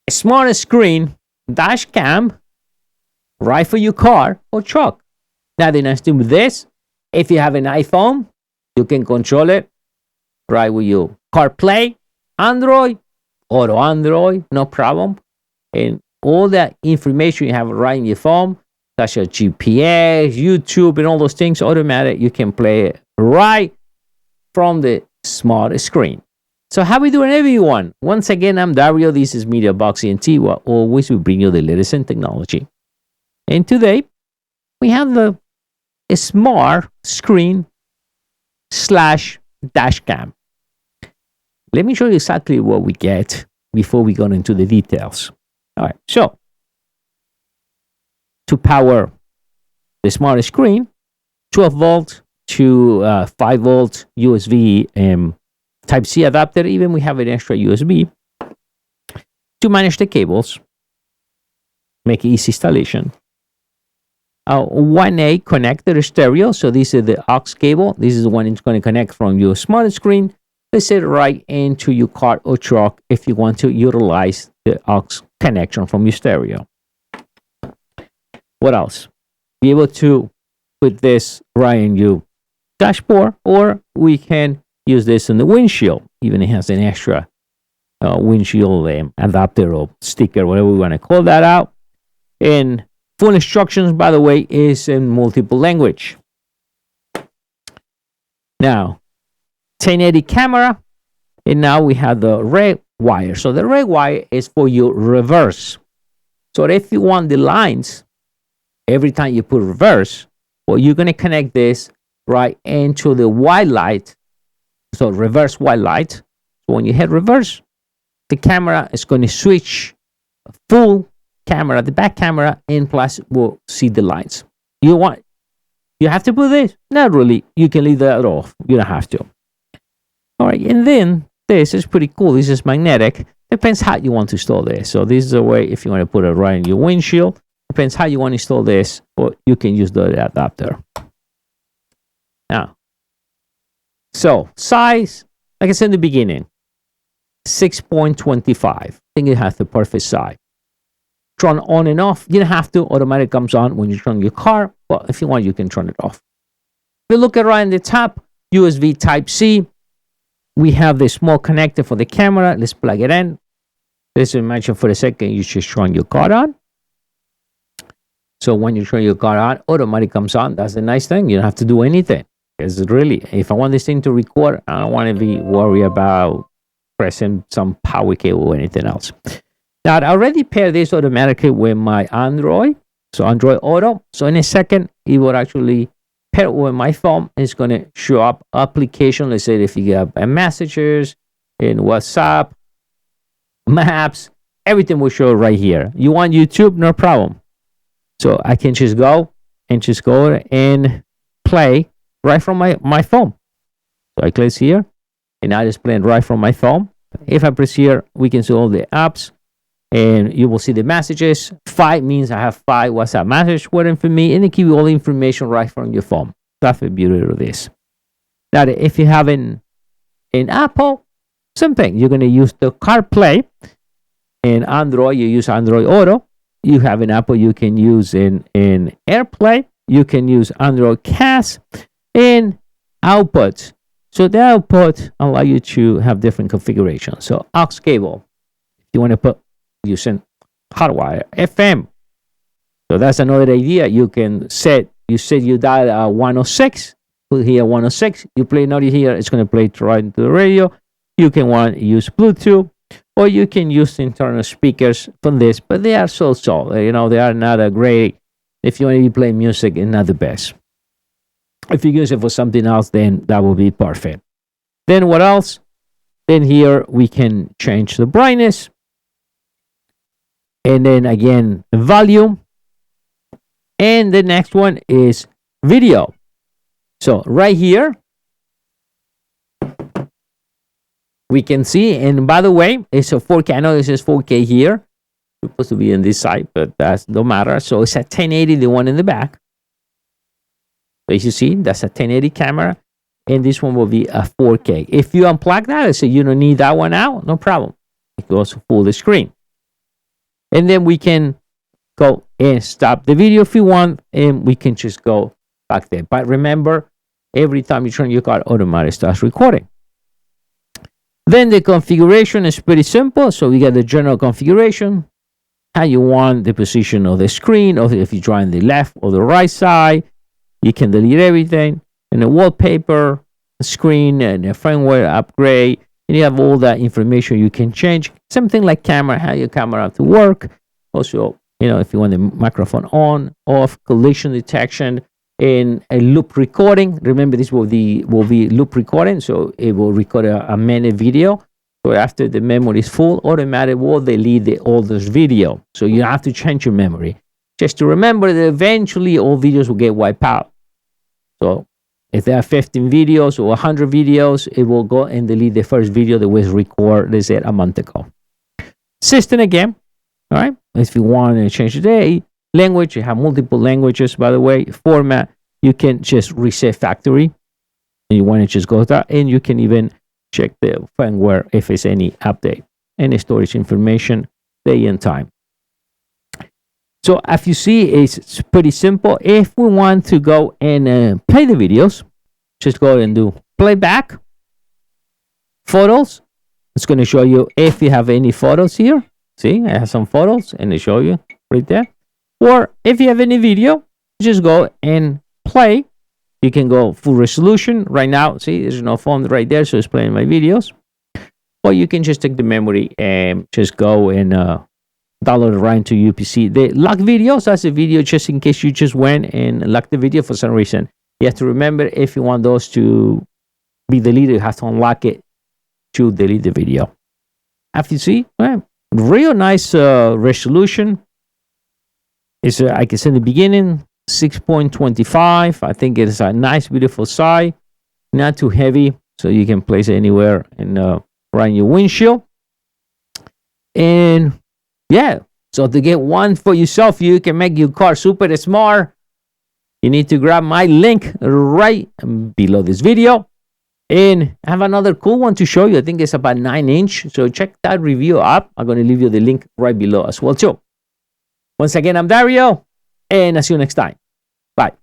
smart screen dash cam right for your car or truck. Now the nice thing with this, if you have an iPhone, you can control it right with your Carplay, Android, Auto Android, no problem. And all that information you have right in your phone, such as GPS, YouTube, and all those things, automatic, you can play it right from the smart screen. So how we doing, everyone? Once again, I'm Dario. This is Mediaboxent, where always we bring you the latest in technology. And today, we have the smart screen slash dash cam. Let me show you exactly what we get before we go into the details. All right, so to power the smart screen, 12 volt to 5 volt USB Type-C adapter. Even we have an extra USB to manage the cables, make easy installation. 1A connector stereo. So this is the aux cable. This is the one it's going to connect from your smart screen. Place it right into your car or truck if you want to utilize the aux connection from your stereo. What else? Be able to put this right in your dashboard, or we can use this in the windshield. Even it has an extra windshield adapter or sticker, whatever we want to call that out. And full instructions, by the way, is in multiple language. Now, 1080 camera, and now we have the red wire. So the red wire is for your reverse. So if you want the lines, every time you put reverse, well, you're going to connect this right into the white light. So reverse white light. So when you hit reverse, the camera is going to switch full camera, the back camera, and plus will see the lines. You have to put this? Not really. You can leave that off. You don't have to. All right, and then this is pretty cool. This is magnetic. Depends how you want to install this. So this is a way if you want to put it right in your windshield. Depends how you want to install this, or you can use the adapter. Now, so size, like I said in the beginning, 6.25. I think it has the perfect size. Turn on and off. You don't have to. Automatic comes on when you turn your car. But if you want, you can turn it off. If you look at right in the top, USB Type-C. We have the small connector for the camera. Let's plug it in. Let's imagine for a second you just turn your car on. So when you turn your car on, automatic comes on. That's the nice thing. You don't have to do anything. Because really, if I want this thing to record, I don't want to be worried about pressing some power cable or anything else. Now, I already paired this automatically with my Android. So Android Auto. So in a second, it will actually pair with my phone. It's going to show up application. Let's say if you have messages in WhatsApp, maps, everything will show right here. You want YouTube? No problem. So I can just go and play right from my phone. So I click here, and I just play it right from my phone. If I press here, we can see all the apps, and you will see the messages. 5 means I have 5 WhatsApp messages waiting for me, and it gives you all the information right from your phone. That's the beauty of this. Now, if you have an Apple, same thing. You're going to use the CarPlay. In Android, you use Android Auto. You have an Apple, you can use in Airplay. You can use Android Cast and output. So the output allow you to have different configurations. So aux cable, if you want to put using hardwire, FM. So that's another idea. You can set you dial 106, put here 106. You play naughty here, it's going to play right into the radio. You can use Bluetooth, or you can use internal speakers from this, but they are so-so. They are not a great. If you want to be playing music, it's not the best. If you use it for something else, then that will be perfect. Then what else? Then here we can change the brightness. And then again, volume. And the next one is video. So right here, we can see, and by the way, it's a 4K. I know this is 4K here. It's supposed to be on this side, but that don't matter. So it's a 1080, the one in the back. So as you see, that's a 1080 camera, and this one will be a 4K. If you unplug that, so you don't need that one out, no problem. It goes full the screen. And then we can go and stop the video if we want, and we can just go back there. But remember, every time you turn your car, automatically starts recording. Then the configuration is pretty simple. So we got the general configuration, how you want the position of the screen, or if you draw on the left or the right side. You can delete everything, and the wallpaper, the screen, and the firmware upgrade. And you have all that information you can change. Something like camera, how your camera have to work. Also, if you want the microphone on, off, collision detection, and a loop recording. Remember, this will be loop recording, so it will record a minute video. So after the memory is full, automatically will delete the oldest video. So you have to change your memory. Just to remember that eventually all videos will get wiped out. So if there are 15 videos or 100 videos, it will go and delete the first video that was recorded, let's say, a month ago. System again, all right? If you want to change the language, you have multiple languages, by the way. Format, you can just reset factory. And you want to just go there, and you can even check the firmware if there's any update. Any storage information, day and time. So as you see, it's pretty simple. If we want to go and play the videos, just go and do playback. Photos. It's going to show you if you have any photos here. See, I have some photos, and they show you right there. Or if you have any video, just go and play. You can go full resolution. Right now, see, there's no phone right there, so it's playing my videos. Or you can just take the memory and just go and download it right into your PC. The lock videos, that's a video just in case you just went and locked the video for some reason. You have to remember, if you want those to be deleted, you have to unlock it to delete the video. As you see, real nice resolution. It's like I said in the beginning, 6.25. I think it's a nice, beautiful size. Not too heavy, so you can place it anywhere and right in your windshield. And yeah, so to get one for yourself, you can make your car super smart. You need to grab my link right below this video. And I have another cool one to show you. I think it's about 9-inch. So check that review up. I'm going to leave you the link right below as well too. Once again, I'm Dario, and I'll see you next time. Bye.